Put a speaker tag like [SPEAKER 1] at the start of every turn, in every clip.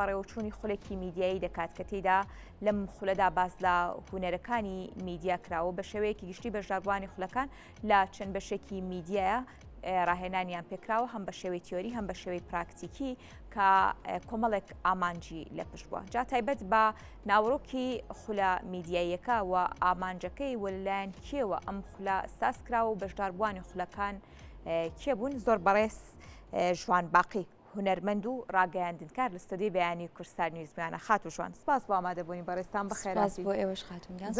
[SPEAKER 1] بەڕێوەچوونی خولێکی میدیایی دەکات کە تێیدا لەم خولەدا باس لە هونەرەکانی میدیا کراوە بە شێوەیەکی گشتی بەشداربووانی خولەکان لە چەند بەشێکی میدیایە ڕاهێنانیان پێکراوە هەم بە شێوەی تیۆری هەم بە شێوەی پراکتیکی کە کۆمەڵێک ئامانجی لە پشت بووە. جا تایبەت بە ناوڕۆکی خولە میدیاییەکە و ئامانجەکەی وەلایەن کێوە ئەم خولە سازکراوە و بەشداربووانی خولەکان کێبوون زۆر بەڕێز ژوان باقی هونەرمەند و ڕاگەیاندنکار لە ستودیۆی بەیانی کورسار نیوزمیانە خات و ژوان سپاس بۆ ئامادەبوونی بەڕێستان بەخێراتی
[SPEAKER 2] بۆ ئێوەش خاتونگیان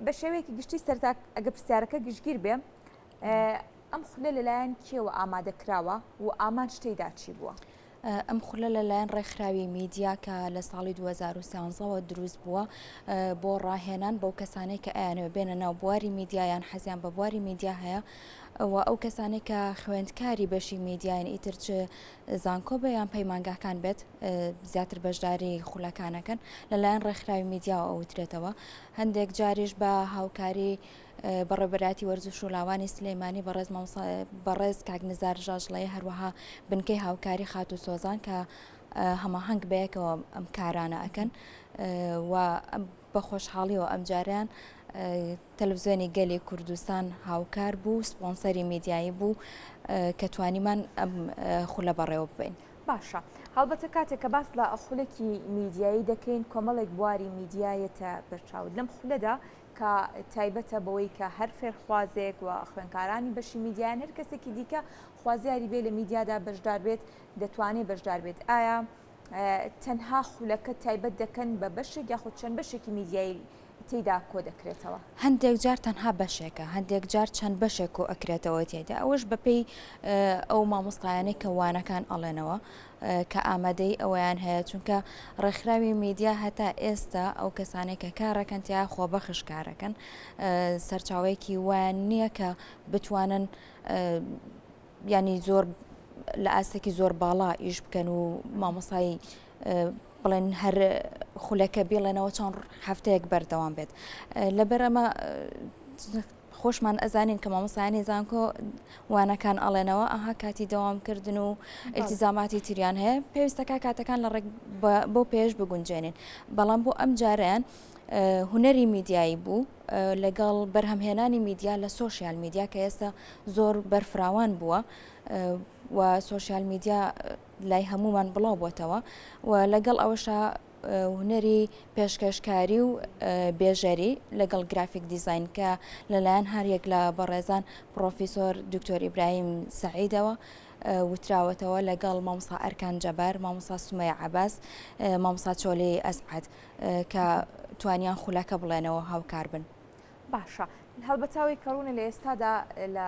[SPEAKER 1] بە شێوەیەکی گشتی سەرتا ئەگە پرسیارەکە گشتگیر بێ ئەم خولە لەلایەن کێوە ئامادەکراوە و ئامان شتەیدا چی بووە؟
[SPEAKER 2] ئەم خولە لەلایەن ڕێکخراوی میدیا کە لە ساڵی 2013ەوە دروست بووە بۆ ڕاهێنان بەو کەسانەی کە ئەیانەوە بێنە ناو بواری میدیایان حەزیان بە بواری میدیا هەیە و ئەو کەسانێک کە خوێندکاری بەشی میدیاین ئیتر چ زانکۆ بە یان پەیمانگاکان بێت زیاتر بەشداری خولەکانەکەن لەلایەن ڕێکخراوی میدیا ئەوترێتەوە هەندێک جاریش بە هاوکاری بەڕێبەراتی وەرزش و لاوانی سلەیمانی بەڕێز کاکنزار ژاژڵەیە هەروەها بنکەی هاوکاری خات و سۆزان کە هەماهەنگ بەیەکەوە ئەم کارانە ئەکەن و بە خۆشحاڵیەوە ئەم جاریان تەلەڤیزیۆنی گەلی کوردستان هاوکار بوو سپۆنسەری میدیایی بوو کە توانیمان ئەم خولە بەڕێوە ببین.
[SPEAKER 1] باشە هەڵبەتە کاتێک کە باس لە خولێکی میدیایی دەکەین کۆمەڵێک بواری میدیایەتە بەرچاوت لەم خولەدا کە تایبەتە بەوەی کە هەر فێرخوازێک و خوێندکارانی بەشی میدیایان هەر کەسێکی دیکە خوازیاری بێ لە میدیادا بەشدار بێت دەتوانێت بەشدار بێت. ئایا تەنها خولەکە تایبەت دەکەن بە بەشێک یاخود چەند بەشێکی میدیایی تێیدا کۆ دەکرێتەوە؟
[SPEAKER 2] هەندێک جار تەنها بەشێکە هەندێک جار چەند بەشێک و ئەکرێتەوە تێدا ئەوەش بەپێی ئەو مامۆستایانەی کە وانەکان ئەڵێنەوە کە ئامادەی ئەویان هەیە چونکە ڕێکخراوی میدیا هەتا ئێستا ئەو کەسانێک کە کارەکەن تیا خۆبەخش کارەکەن سەرچاوەیەکی وان نییە کە بتوانن ینی زۆر لە ئاستێکی زۆر باڵا ئیش بکەن و مامۆستایی بڵێن هەر خولەکە بێڵێنەوە چەند هەفتەیەک بەردەوام بێت لەبەر ئەمە خۆشمان ئەزانین کە مامۆستایانی زانکۆ وانەکان ئەڵێنەوە ئەها کاتی دەوامکردن و ئیلتیزاماتی تریان هەیە پێویستەکە کاتەکان لە ڕێک بۆ پێش بگونجێنین بەڵام بۆ ئەم جاریان هونەری میدیایی بوو لەگەڵ بەرهەمهێنانی میدیا لە سۆشیال میدیا کە ئێستا زۆر بەرفراوان بووە و سۆشیال میدیا لای هەمومان بڵاو بۆتەوە و لەگەڵ ئەوەشە هونەری پێشکەشکاری و بێژەری لەگەڵ گرافیک دیزاین کە لەلایەن هەریەک لە بەڕێزان پرۆفیسۆر دکتۆر ئیبراهیم سەعیدەوە وتراوەتەوە لەگەڵ مامۆستا ئەرکان جەبار مامۆستا سومەیە عەباس مامۆستا چۆلەی ئەسعەد کە توانیان خولەکە بڵێنەوە هاوکار بن.
[SPEAKER 1] باشە هەڵبەتاوی کەڕوونە لە ئێستادا لە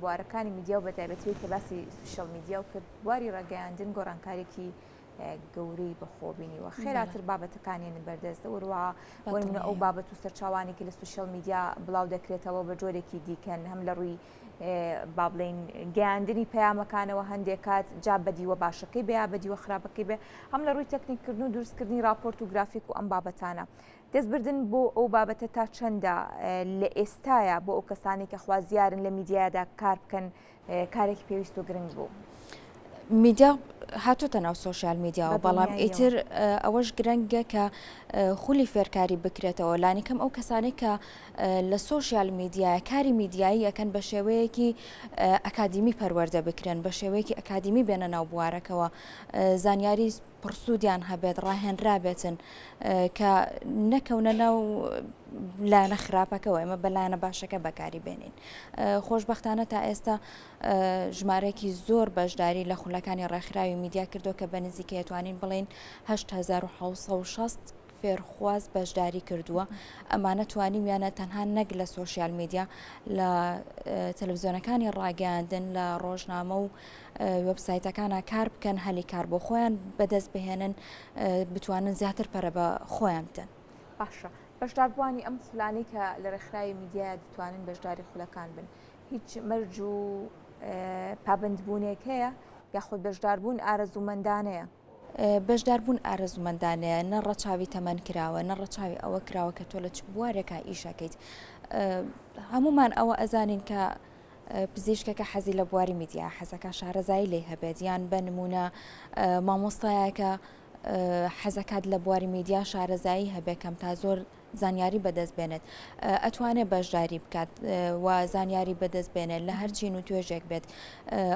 [SPEAKER 1] بوارەکانی میدیا و بەتایبەتەوەی کە باسی سوشەڵ میدیا و کرد بواری ڕاگەیاندن گۆڕانکارێکی گەورەی بەخۆبینیوە خێراتر بابەتەکانیان بەردەست وەروە وەرمونە ئەو بابەت و سەرچاوانێکی لە سوشەڵ میدیا بڵاو دەکرێتەوە بە جۆرێکی دیکەن هەم لە ڕووی با بڵین گەیاندنی پەیامەکانەوە هەندێک کات جا بەدیوە باشەکەی بێ بەدیوە خراپەکەی بێ هەم لە ڕووی تەکنیککردن و دروستکردنی راپۆرت و گرافیک و ئەم بابەتانە دەستبردن بۆ ئەو بابەتە تا چەندە لە ئێستایە بۆ ئەو کەسانی کە خوازیارن لە میدیادا کار بکەن کارێکی پێویست و گرنگ بوو.
[SPEAKER 2] میدیا هاتوتە ناو سۆشیال میدیاوە بەڵام ئیتر ئەوەش گرنگە کە خولی فێرکاری بکرێتەوە لانیکەم ئەو کەسانێک کە لە سۆشیال میدیای کاری میدیایی ئەەکەن بە شێوەیەکی ئەکادیمی پەروەردە بکرێن بە شێوەیەکی ئەکادیمی بێنە ناو بوارەکەەوە زانیاری پرسوودیان هەبێت ڕاهێنرابێتن کە نەکەونە ناو لایەنە خراپەکەەوە ئێمە بەلایەنە باشەکە بەکاری بێنین خۆشببختانە تا ئێستا ژمارەی زۆر بەشداری لە خولەکانی ڕێکخراوی میدیا کردو کە بە نزیکە توانین بڵین 1960 فێرخواز بەشداری کردووە ئەمانە توانیمیانە تەنها نەک لە سۆشیال میدیا لە تەلەڤیزیۆنەکانی ڕاگەاندن لە ڕۆژنامە و وێبسایتەکانە کار بکەن هەلی کار بۆ خۆیان بەدەست بهێنن بتوانن زیاتر پەرە بە خۆیان بدەن.
[SPEAKER 1] باشە بەشداربووانی ئەم خولانەی کە لە ڕێکخراوی میدیایە دەتوانن بەشداری خولەکان بن هیچ مەرج و پابندبوونێک هەیە یاخود بەشداربوون ئارەزومەندانەیە؟
[SPEAKER 2] بەشداربوون ئارەزومەندانەیە نە ڕەچاوی تەمەن کراوە نە ڕەچاوی ئەوە کراوە کە تۆ لە چ بوارێکە ئیشەکەیت هەمومان ئەوە ئەزانین کە پزیشکێکە حەزی لە بواری میدیا حەزەکە شارەزایی لێ هەبێت یان بە نمونە مامۆستایەکە حەزەکات لە بواری میدیا شارەزایی هەبێت کەم تا زۆر زانیاری بەدەست بێنێت ئەتوانێت بەشداری بکات و زانیاری بەدەست بێنێت لە هەرچین و توێژێک بێت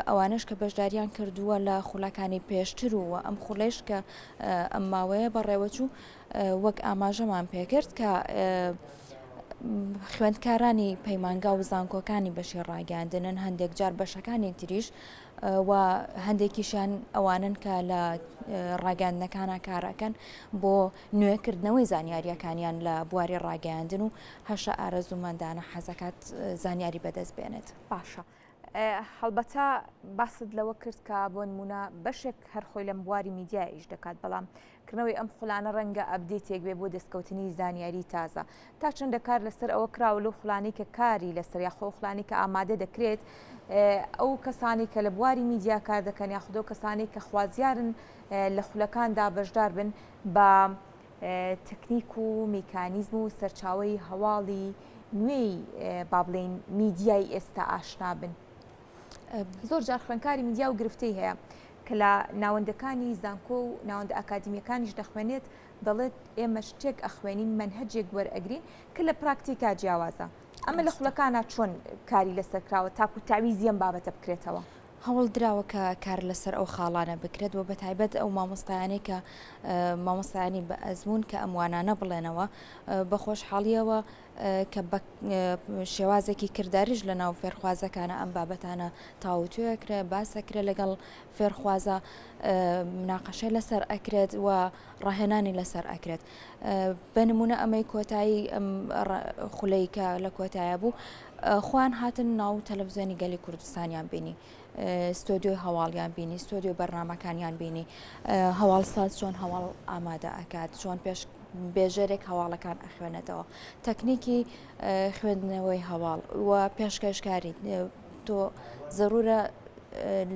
[SPEAKER 2] ئەوانش کە بەشداریان کردووە لە خوڵەکانی پێشتر وە ئەم خوڵێش کە ئەم ماوەیە بەڕێوەچوو وەک ئاماژەمان پێکرد کە خوێندکارانی پەیمانگا و زانکۆکانی بەشی ڕاگەاندنن هەندێک جار بەشەکانی تریش و هەندێکیشان ئەوانن کە لە ڕاگەاندنەکانە کارەکەن بۆ نوێکردنەوەی زانیاریەکانیان لە بواری ڕاگەاندن و هەشە ئارەزوومەندانە حەزەکات زانیاری بەدەست بێنێت.
[SPEAKER 1] باشە. هەڵبەتە باست لەوە کرد کە بۆ نمونە بەشێک هەرخۆی لەم بواری میدیا ئیش دەکات بەڵام کردنەوەی ئەم خوڵانە ڕەنگە ئەبدێتێک بێ بۆ دەستکەوتنی زانیاری تازە تا چەندە کار لەسەر ئەوە کراوە لەو خوڵانی کە کاری لەسەر یاخۆ خوڵانی کە ئامادە دەکرێت ئەو کەسانی کە لە بواری میدیا کار دەکەن یاخودۆ کەسانی کە خوازیارن لە خولەکاندا بەشدار بن بە تەکنیک و میکانیزم و سەرچاوی هەواڵی نوێی با بڵێن میدیای ئێستا ئاشنا بن. زۆر جار خوێنکاری میدیا و گرفتەی هەیە کە لە ناوەندەکانی زانکۆ و ناوەندە ئاکادمیەکانیش دەخوێنێت دەڵێت ئێمە شتێک ئەخوێنین منهەجێک وەرئەگرین کە لە پراکتیکا جیاوازە. ئەمە لە خوڵەکانە چۆن کاری لەسەر کراوە تاکو تاویزیەم بابەتە بکرێتەوە؟
[SPEAKER 2] هەوڵ درراوە کە کار لەسەر ئەو خاڵانە بکرێت و بەتایبەت ئەو مامۆستایانی کە مامۆستایانی بە ئەزمون کە ئەموانانە بڵێنەوە بە خۆشحاڵیەوە کە شێوازێکی کرداریش لە ناو فێرخوازەکانە ئەم بابەتانە تاوتوێکرێ باسەکرێت لەگەڵ فێرخوازە مناقەشەی لەسەر ئەکرێت و ڕاهێنانی لەسەر ئەکرێت. بە نمونە ئەمەی کۆتایی خولەی کە لە کۆتایە بوو خوان هاتن ناو تەلەڤیزیۆنی گەلی کوردستانیان بینی ستۆدیۆی هەواڵیان بینی ستۆدیۆ بەرنامەکانیان بینی هەواڵساز چۆن هەواڵ ئامادە ئەکات چۆن پێش بێژەرێک هەواڵەکان ئەخوێنێتەوە تەکنیکی خوێندنەوەی هەواڵ و پێشکەشکاری تۆ ضرورە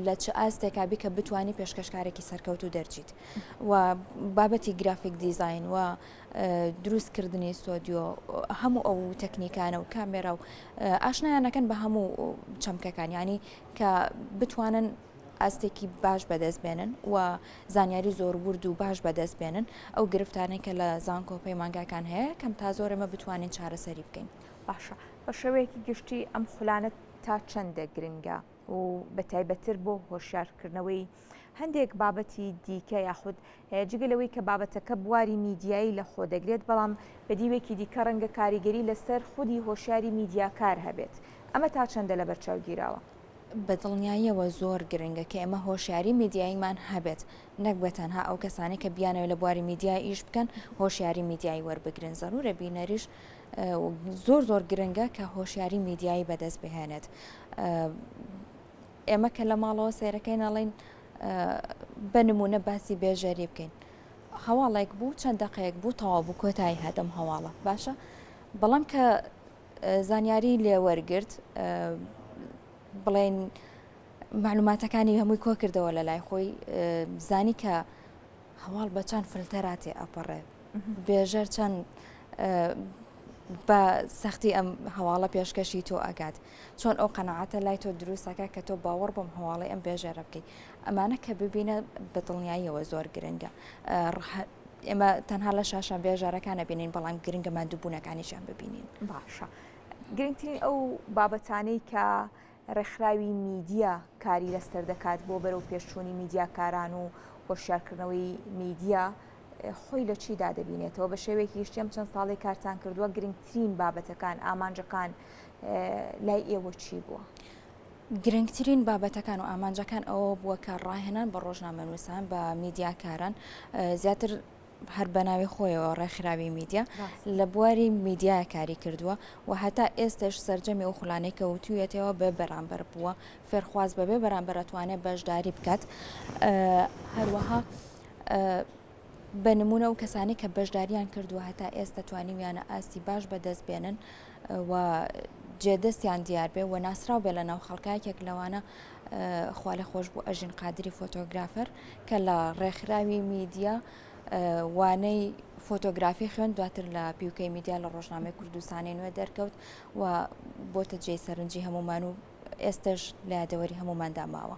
[SPEAKER 2] لە چه ئاستێکا بی کە بتوانی پێشکەشکارێکی سەرکەوت و دەرچیت و بابەتی گرافیک دیزاین و دروستکردنی ستۆدیۆ هەموو ئەو تەکنیکانە و کامێرا و ئاشنایانەکەن بە هەموو چەمکەکان ینی کە بتوانن ئاستێکی باش بەدەست بێنن و زانیاری زۆر ورد و باش بەدەست بێنن ئەو گرفتانەی کە لە زانکۆ پەیمانگاکان هەیە کەم تا زۆر ئێمە بتوانین چارەسەری بکەین.
[SPEAKER 1] باشە بە شێوەیەکی گشتی ئەم خولانە تا چەندە گرنگە و بە تایبەتر بۆ هۆشیارکردنەوەی هەندێک بابەتی دیکە یاخود جگەلەوەی کە بابەتەکە بواری میدیایی لە خۆ دەگرێت بەڵام بە دیوێکی دیکە ڕەنگە کاریگەری لەسەر خودی هۆشیاری میدیاکار هەبێت ئەمە تا چەندە لە بەرچاوگیراوە؟
[SPEAKER 2] بە دڵنیاییەوە زۆر گرنگە کە ئێمە هۆشیاری میدیاییمان هەبێت نەک بە تەنها ئەو کەسانی کە بیانەوە لە بواری میدیا ئیش بکەن هۆشیاری میدیایی وەربگرن زەرورە بینەریش زۆر زۆر گرنگە کە هۆشیاری میدیایی بەدەست بهێنێت. ئێمە کە لە ماڵەوە سێرەکەی نەڵێن بە نمونە باسی بێژەری بکەین هەواڵێک بوو چەند دقەیەک بوو تەواو بوو کۆتایی هەدەم هەواڵە باشە بەڵام کە زانیاری لێوەرگرت بڵێن معلوماتەکانی هەمووی کۆ کردەوە لە لای خۆی زانی کە هەواڵ بە چەند فلتەراتێ ئەپەڕێ بێژەر چەند بە سەختی ئەم هەواڵە پێشکەشی تۆ ئەگات چۆن ئەو قەنەعاتە لای تۆ دروستەکە کە تۆ باوەڕ بەم هەواڵی ئەم بێژێرە بکەیت ئەمانە کە ببینە بەدڵنیاییەوە زۆر گرنگە ئێمە تەنها لە شاشان بێژارەکانە بینین بەڵام گرنگە مادووبوونەکانیشیان ببینین.
[SPEAKER 1] باشە گرنگترین ئەو بابەتانەی کە ڕێکخراوی میدیا کاری لەسەر دەکات بۆ بەرەو پێشچوونی میدیاکاران و هۆشیارکردنەوەی میدیا خۆی لە چیدا دەبینێتەوە بە شێوەیەکی شتێم چەند ساڵی کارتان کردووە گرنگترین بابەتەکان ئامانجەکان لای ئێوە چی بووە؟
[SPEAKER 2] گرنگترین بابەتەکان و ئامانجەکان ئەوە بووە کە ڕاهێنان بە ڕۆژنامەنووسان بە میدیاکاران زیاتر هەر بەناوی خۆیەوە ڕێکخراوی میدیا لە بواری میدیای کاری کردووە و هەتا ئێستش سەرجەمی ئەو خوڵانەی کە وتوویەتەوە بێ بەرامبەر بووە فێرخواز بەبێ بەرامبەر ئەتوانێت بەشداری بکات هەروەها بە نمونە و کەسانی کە بەشداریان کردووە هەتا ئێستا توانیویانە ئاستی باش بەدەست بێنن و جێدەستیان دیار بێ و ناسرااو بێ لە ناو خەڵکایەک لەوانە خوا لە خۆش بوو ئەژین قادری فۆتۆگرافەر کە لە ڕێکخراوی میدیا وانەی فۆتۆگرافی خوێن دواتر لە پیوکەی میدیا لە ڕۆژنامەی کوردستانی نوێ دەرکەوت و بۆتە جێی سەرنجی هەمومان و ئێستش لە یادەوەری هەموماندا ماوە.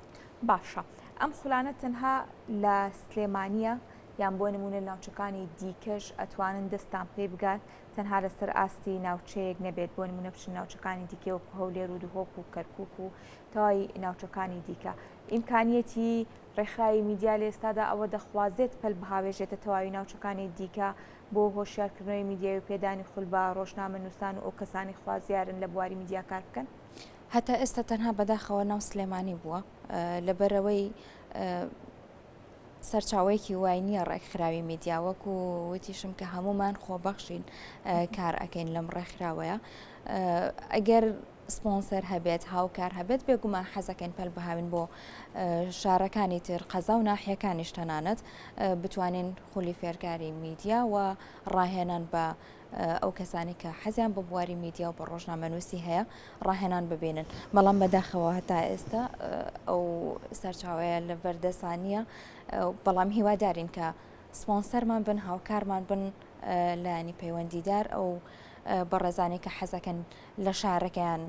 [SPEAKER 1] باشە ئەم خولانە تەنها لە سلێمانیە یان بۆ نمونە ناوچەکانی دیکەش ئەتوانن دەستان پێ بگات تەنها لەسەر ئاستی ناوچەیەک نەبێت بۆ نمونە بچن ناوچەکانی دیکە وەکو هەولێر و دهۆک و کەرکووک و تاوای ناوچەکانی دیکە ئیمکانیەتی ڕێکخراوی میدیا لە ئێستادا ئەوە دەخوازێت پەل بهاوێژێتە تەواوی ناوچەکانی دیکە بۆ هۆشیارکردنەوەی میدیای و پێدانی خولبە ڕۆژنامە نووسان و ئەو کەسانی خوازیارن لە بواری میدیا کار بکەن.
[SPEAKER 2] هەتا ئێستا تەنها بەداخەوە ناو سلێمانی بووە لەبەرەوەی سەرچاوەیەکی وای نییە ڕێکخراوی میدیا وەکو وتیشم کە هەمومان خۆبەخشین کار ئەەکەین لەم ڕێکخراوەیە ئەگەر سپۆنسەر هەبێت هاوکار هەبێت بێگومان حەزەکەین پەل بهاوین بۆ شارەکانی تر قەزا و ناحیەکانیش تەنانەت بتوانین خولی فێرکاری میدیا و ڕاهێنان بە ئەو کەسانی کە حەزیان بە بواری میدیا و بە ڕۆژنامەنووسی هەیە ڕاهێنان ببینن بەڵام بەداخەوە هەتا ئێستا ئەو سەرچاوەیە لە بەردەسانیە بەڵام هیوادارین کە سپۆنسەرمان بن هاوکارمان بن لایانی پەیوەندیدار ئەو بەڕێزانی کە حەزەکەن لە شارەکەیان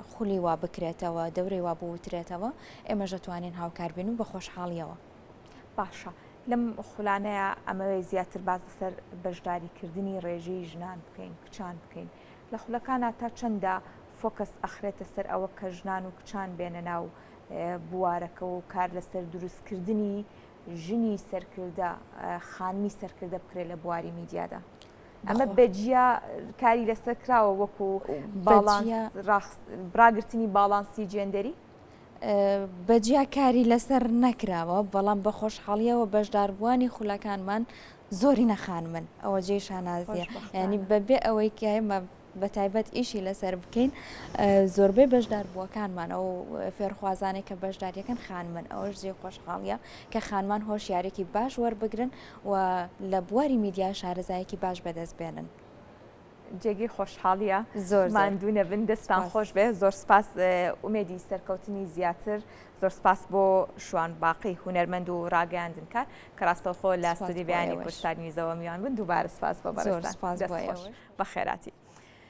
[SPEAKER 2] خولی وا بکرێتەوە دەورەی وا بوترێتەوە ئێمە دەتوانین هاوکار بین و بە خۆشحاڵیەوە.
[SPEAKER 1] باشە لەم خولانەیە ئەمەوەی زیاتر باز لەسەر بەشداریکردنی ڕێژەی ژنان بکەین کچان بکەین لە خولەکانە تا چەندە فۆکەس ئەخرێتە سەر ئەوە کە ژنان و کچان بێنە ناو بوارەکە و کار لەسەر دروستکردنی ژنی سەرکردە خانمی سەرکردە بکرێت لە بواری میدیادا. ئەمە بەجیا کاری لەسەر کراوە وەکو براگررتنی باڵانسی جێندەری
[SPEAKER 2] بەجیا کاری لەسەر نەکراوە بەڵام بە خۆشحاڵیەوە بەشداربووانی خولەکانمان زۆری نەخان من ئەوە جێی شانازیە ینی بەبێ ئەوەی کە ئێمە بە تایبەت ئیشی لەسەر بکەین زۆربەی بەشداربووەکانمان ئەو فێرخوازانێک کە بەشداریەکەن خانمن ئەوەش جێ خۆشحاڵیە کە خانمان هۆشیارێکی باش وەربگرن و لە بواری میدیا شارەزایەکی باش بەدەست بێنن.
[SPEAKER 1] جێگی خۆشحاڵیە زۆر ماندوونە بن دەستان خۆش بێ زۆر سپاس ئومێدی سەرکەوتنی زیاتر زۆر سپاس بۆ شوان باقی هونەرمەند و ڕاگەاندن کار کە ڕاستەوخۆ لە ستودیۆ بەیانی کوردستانی زەوە میوان بن دووبارە سپاس بە بەڕێز بە خێراتی.